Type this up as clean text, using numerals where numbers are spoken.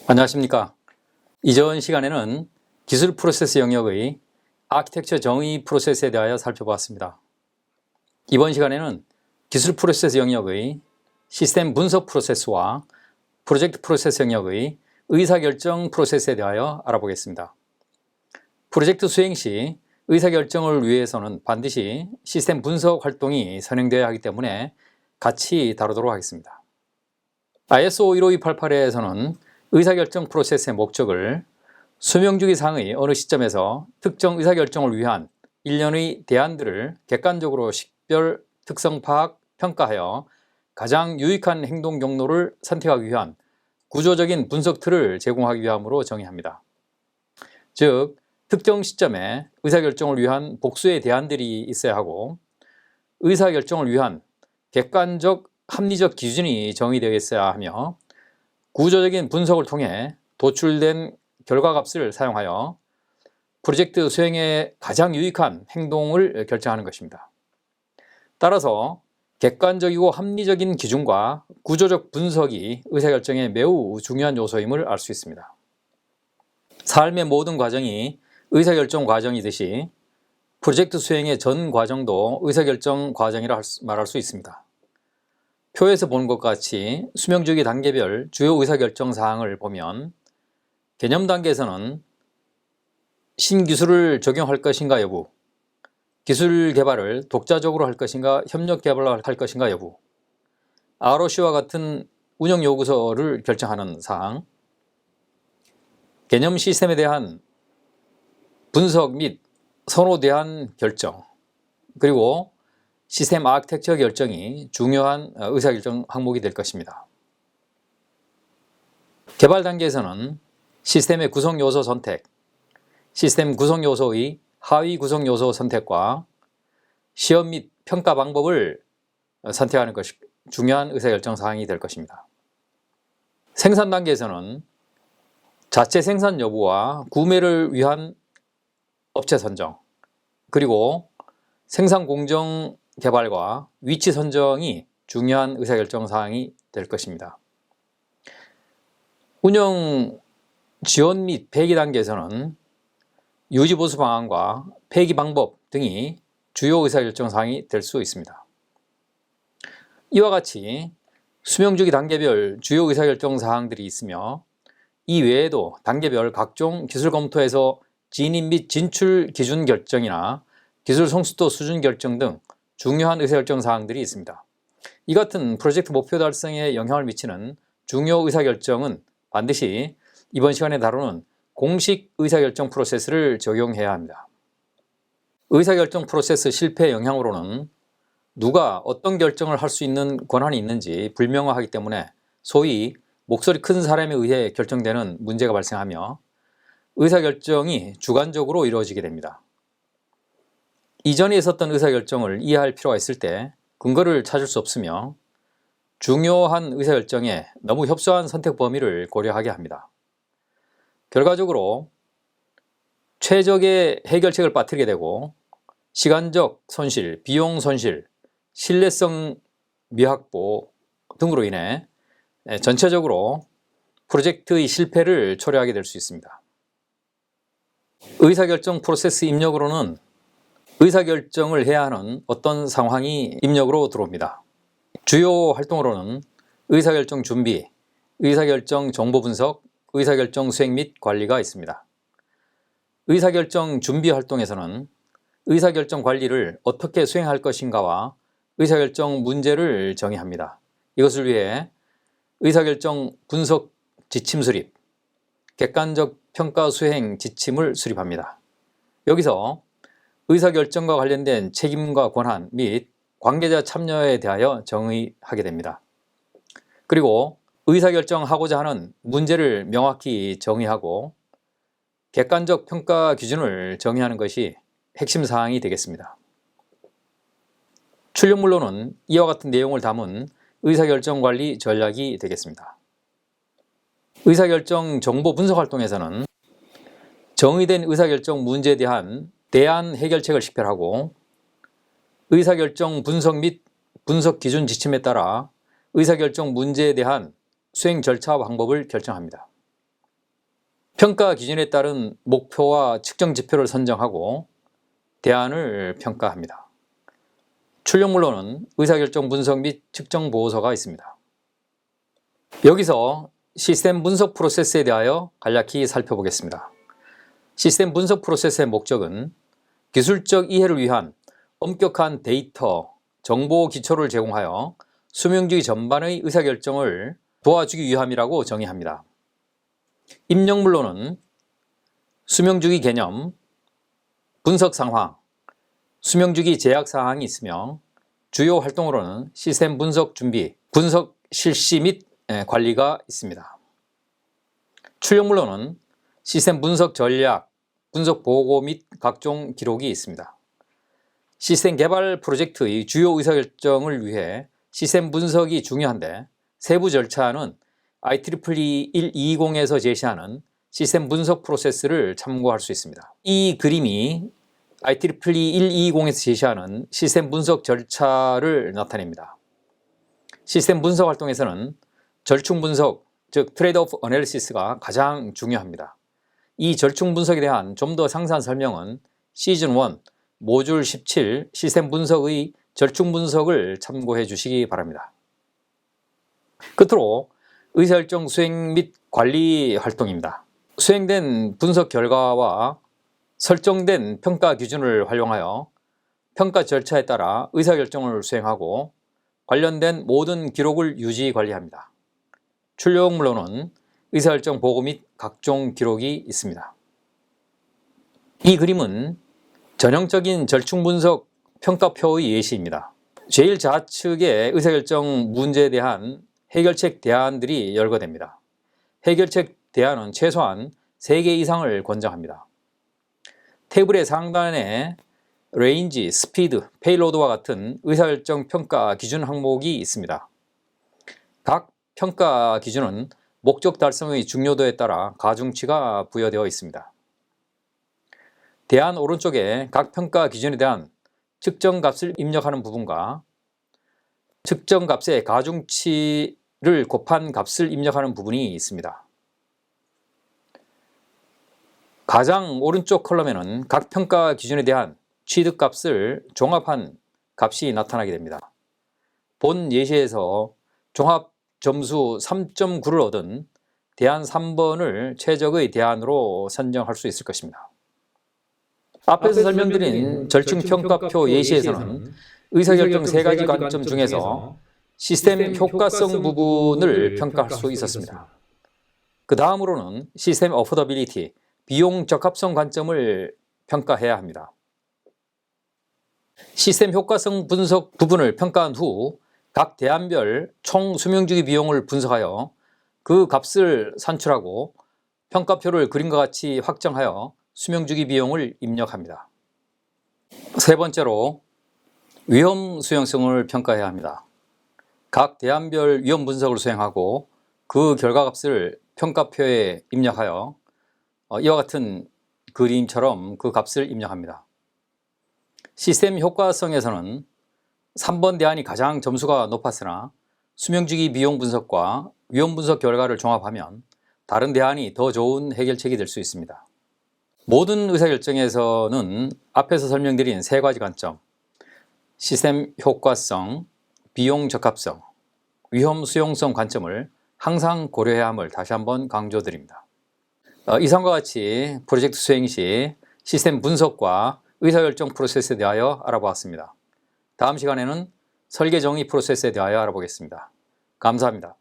안녕하십니까. 이전 시간에는 기술 프로세스 영역의 아키텍처 정의 프로세스에 대하여 살펴보았습니다. 이번 시간에는 기술 프로세스 영역의 시스템 분석 프로세스와 프로젝트 프로세스 영역의 의사결정 프로세스에 대하여 알아보겠습니다. 프로젝트 수행 시 의사결정을 위해서는 반드시 시스템 분석 활동이 선행되어야 하기 때문에 같이 다루도록 하겠습니다. ISO 15288에서는 의사결정 프로세스의 목적을 수명주기 상의 어느 시점에서 특정 의사결정을 위한 일련의 대안들을 객관적으로 식별, 특성 파악, 평가하여 가장 유익한 행동 경로를 선택하기 위한 구조적인 분석 틀을 제공하기 위함으로 정의합니다. 즉, 특정 시점에 의사결정을 위한 복수의 대안들이 있어야 하고 의사결정을 위한 객관적, 합리적 기준이 정의되어 있어야 하며 구조적인 분석을 통해 도출된 결과값을 사용하여 프로젝트 수행에 가장 유익한 행동을 결정하는 것입니다. 따라서 객관적이고 합리적인 기준과 구조적 분석이 의사결정에 매우 중요한 요소임을 알 수 있습니다. 삶의 모든 과정이 의사결정 과정이듯이 프로젝트 수행의 전 과정도 의사결정 과정이라 말할 수 있습니다. 표에서 보는 것과 같이 수명주기 단계별 주요 의사결정 사항을 보면 개념 단계에서는 신기술을 적용할 것인가 여부, 기술 개발을 독자적으로 할 것인가 협력 개발을 할 것인가 여부, ROC와 같은 운영 요구서를 결정하는 사항, 개념 시스템에 대한 분석 및 선호에 대한 결정, 그리고 시스템 아키텍처 결정이 중요한 의사결정 항목이 될 것입니다. 개발 단계에서는 시스템의 구성 요소 선택, 시스템 구성 요소의 하위 구성 요소 선택과 시험 및 평가 방법을 선택하는 것이 중요한 의사결정 사항이 될 것입니다. 생산 단계에서는 자체 생산 여부와 구매를 위한 업체 선정, 그리고 생산 공정 개발과 위치 선정이 중요한 의사결정 사항이 될 것입니다. 운영 지원 및 폐기 단계에서는 유지보수 방안과 폐기 방법 등이 주요 의사결정 사항이 될 수 있습니다. 이와 같이 수명주기 단계별 주요 의사결정 사항들이 있으며 이 외에도 단계별 각종 기술 검토에서 진입 및 진출 기준 결정이나 기술 성숙도 수준 결정 등 중요한 의사결정 사항들이 있습니다. 이 같은 프로젝트 목표 달성에 영향을 미치는 중요 의사결정은 반드시 이번 시간에 다루는 공식 의사결정 프로세스를 적용해야 합니다. 의사결정 프로세스 실패의 영향으로는 누가 어떤 결정을 할 수 있는 권한이 있는지 불명확하기 때문에 소위 목소리 큰 사람에 의해 결정되는 문제가 발생하며 의사결정이 주관적으로 이루어지게 됩니다. 이전에 있었던 의사결정을 이해할 필요가 있을 때 근거를 찾을 수 없으며 중요한 의사결정에 너무 협소한 선택 범위를 고려하게 합니다. 결과적으로 최적의 해결책을 빠뜨리게 되고 시간적 손실, 비용 손실, 신뢰성 미확보 등으로 인해 전체적으로 프로젝트의 실패를 초래하게 될 수 있습니다. 의사결정 프로세스 입력으로는 의사결정을 해야 하는 어떤 상황이 입력으로 들어옵니다. 주요 활동으로는 의사결정 준비, 의사결정 정보 분석, 의사결정 수행 및 관리가 있습니다. 의사결정 준비 활동에서는 의사결정 관리를 어떻게 수행할 것인가와 의사결정 문제를 정의합니다. 이것을 위해 의사결정 분석 지침 수립, 객관적 평가 수행 지침을 수립합니다. 여기서 의사결정과 관련된 책임과 권한 및 관계자 참여에 대하여 정의하게 됩니다. 그리고 의사결정하고자 하는 문제를 명확히 정의하고 객관적 평가 기준을 정의하는 것이 핵심 사항이 되겠습니다. 출력물로는 이와 같은 내용을 담은 의사결정 관리 전략이 되겠습니다. 의사결정 정보 분석 활동에서는 정의된 의사결정 문제에 대한 대안 해결책을 식별하고 의사결정 분석 및 분석 기준 지침에 따라 의사결정 문제에 대한 수행 절차와 방법을 결정합니다. 평가 기준에 따른 목표와 측정 지표를 선정하고 대안을 평가합니다. 출력물로는 의사결정 분석 및 측정 보고서가 있습니다. 여기서 시스템 분석 프로세스에 대하여 간략히 살펴보겠습니다. 시스템 분석 프로세스의 목적은 기술적 이해를 위한 엄격한 데이터, 정보 기초를 제공하여 수명주기 전반의 의사결정을 도와주기 위함이라고 정의합니다. 입력물로는 수명주기 개념, 분석 상황, 수명주기 제약 사항이 있으며 주요 활동으로는 시스템 분석 준비, 분석 실시 및 관리가 있습니다. 출력물로는 시스템 분석 전략, 분석 보고 및 각종 기록이 있습니다. 시스템 개발 프로젝트의 주요 의사결정을 위해 시스템 분석이 중요한데 세부 절차는 IEEE 120에서 제시하는 시스템 분석 프로세스를 참고할 수 있습니다. 이 그림이 IEEE 120에서 제시하는 시스템 분석 절차를 나타냅니다. 시스템 분석 활동에서는 절충 분석, 즉 트레이드-오프 어널리시스가 가장 중요합니다. 이 절충 분석에 대한 좀 더 상세한 설명은 시즌 1 모듈 17 시스템 분석의 절충 분석을 참고해 주시기 바랍니다. 끝으로 의사결정 수행 및 관리 활동입니다. 수행된 분석 결과와 설정된 평가 기준을 활용하여 평가 절차에 따라 의사결정을 수행하고 관련된 모든 기록을 유지 관리합니다. 출력물로는 의사결정 보고 및 각종 기록이 있습니다. 이 그림은 전형적인 절충 분석 평가표의 예시입니다. 제1좌측의 의사결정 문제에 대한 해결책 대안들이 열거됩니다. 해결책 대안은 최소한 3개 이상을 권장합니다. 테이블의 상단에 레인지, 스피드, 페이로드와 같은 의사결정 평가 기준 항목이 있습니다. 각 평가 기준은 목적 달성의 중요도에 따라 가중치가 부여되어 있습니다. 대안 오른쪽에 각 평가 기준에 대한 측정값을 입력하는 부분과 측정값의 가중치를 곱한 값을 입력하는 부분이 있습니다. 가장 오른쪽 컬럼에는 각 평가 기준에 대한 취득값을 종합한 값이 나타나게 됩니다. 본 예시에서 종합 점수 3.9를 얻은 대안 3번을 최적의 대안으로 선정할 수 있을 것입니다. 앞에서 설명드린 절충평가표 예시에서는 의사결정 3가지 관점 중에서 시스템 효과성 부분을 평가할 수 있었습니다. 그 다음으로는 시스템 어포더빌리티, 비용 적합성 관점을 평가해야 합니다. 시스템 효과성 분석 부분을 평가한 후 각 대안별 총 수명주기 비용을 분석하여 그 값을 산출하고 평가표를 그림과 같이 확정하여 수명주기 비용을 입력합니다. 세 번째로 위험 수용성을 평가해야 합니다. 각 대안별 위험 분석을 수행하고 그 결과값을 평가표에 입력하여 이와 같은 그림처럼 그 값을 입력합니다. 시스템 효과성에서는 3번 대안이 가장 점수가 높았으나 수명주기 비용 분석과 위험 분석 결과를 종합하면 다른 대안이 더 좋은 해결책이 될 수 있습니다. 모든 의사결정에서는 앞에서 설명드린 3가지 관점, 시스템 효과성, 비용 적합성, 위험 수용성 관점을 항상 고려해야 함을 다시 한번 강조드립니다. 이상과 같이 프로젝트 수행 시 시스템 분석과 의사결정 프로세스에 대하여 알아보았습니다. 다음 시간에는 설계 정의 프로세스에 대하여 알아보겠습니다. 감사합니다.